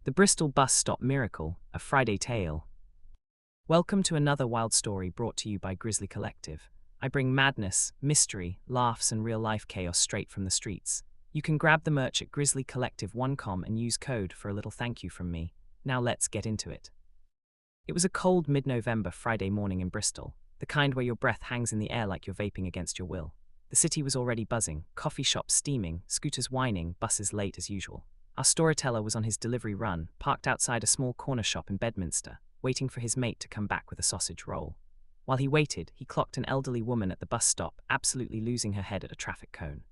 The Bristol Bus Stop Miracle, a Friday Tale. Welcome to another wild story brought to you by Grizzly Collective. I bring madness, mystery, laughs, and real-life chaos straight from the streets. You can grab the merch at grizzlycollective1com and use code for a little thank you from me. Now let's get into it. It was a cold mid-November Friday morning in Bristol, the kind where your breath hangs in the air like you're vaping against your will. The city was already buzzing, coffee shops steaming, scooters whining, buses late as usual. Our storyteller was on his delivery run, parked outside a small corner shop in Bedminster, waiting for his mate to come back with a sausage roll. While he waited, he clocked an elderly woman at the bus stop, absolutely losing her head at a traffic cone.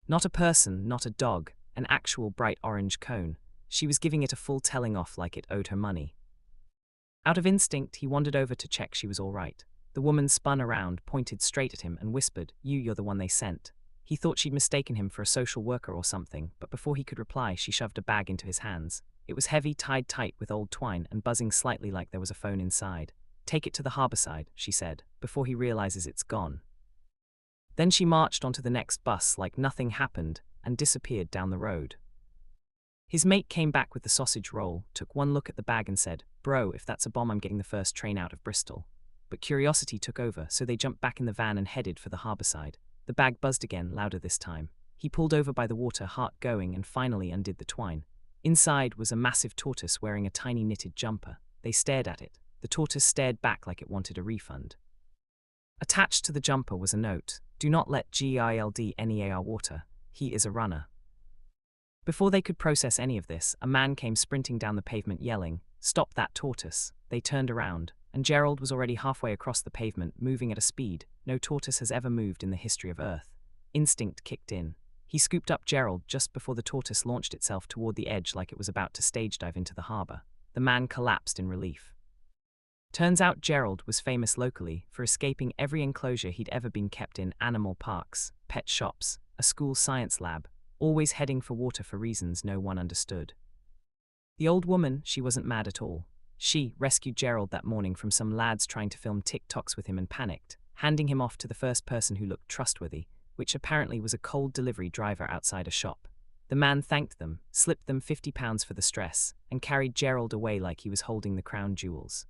Not a person, not a dog, an actual bright orange cone. She was giving it a full telling off like it owed her money. Out of instinct, he wandered over to check she was all right. The woman spun around, pointed straight at him, and whispered, You're the one they sent." He thought she'd mistaken him for a social worker or something, but before he could reply, she shoved a bag into his hands. It was heavy, tied tight with old twine, and buzzing slightly like there was a phone inside. "Take it to the harbour side," she said, before he realizes it's gone. Then she marched onto the next bus like nothing happened and disappeared down the road. His mate came back with the sausage roll, took one look at the bag and said, "Bro, if that's a bomb, I'm getting the first train out of Bristol." But curiosity took over, so they jumped back in the van and headed for the harbour side. The bag buzzed again, louder this time. He pulled over by the water, heart going, and finally undid the twine. Inside was a massive tortoise wearing a tiny knitted jumper. They stared at it. The tortoise stared back like it wanted a refund. Attached to the jumper was a note, "Do not let Gildnear water. He is a runner." Before they could process any of this, a man came sprinting down the pavement yelling, "Stop that tortoise." They turned around, and Gerald was already halfway across the pavement, moving at a speed no tortoise has ever moved in the history of Earth. Instinct kicked in. He scooped up Gerald just before the tortoise launched itself toward the edge like it was about to stage dive into the harbour. The man collapsed in relief. Turns out Gerald was famous locally for escaping every enclosure he'd ever been kept in: animal parks, pet shops, a school science lab, always heading for water for reasons no one understood. The old woman, she wasn't mad at all. She rescued Gerald that morning from some lads trying to film TikToks with him and panicked, handing him off to the first person who looked trustworthy, which apparently was a cold delivery driver outside a shop. The man thanked them, slipped them £50 for the stress, and carried Gerald away like he was holding the crown jewels.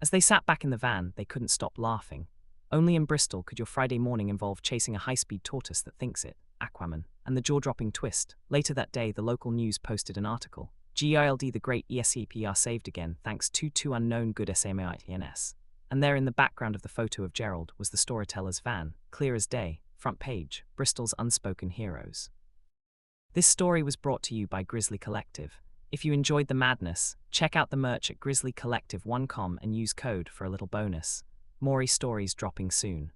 As they sat back in the van, they couldn't stop laughing. Only in Bristol could your Friday morning involve chasing a high-speed tortoise that thinks it, Aquaman, and the jaw-dropping twist. Later that day, the local news posted an article. Gild the Great ESCPR saved again thanks to two unknown good SMITNS. And there in the background of the photo of Gerald was the storyteller's van, clear as day, front page, Bristol's unspoken heroes. This story was brought to you by Grizzly Collective. If you enjoyed the madness, check out the merch at grizzlycollective1com and use code for a little bonus. More stories dropping soon.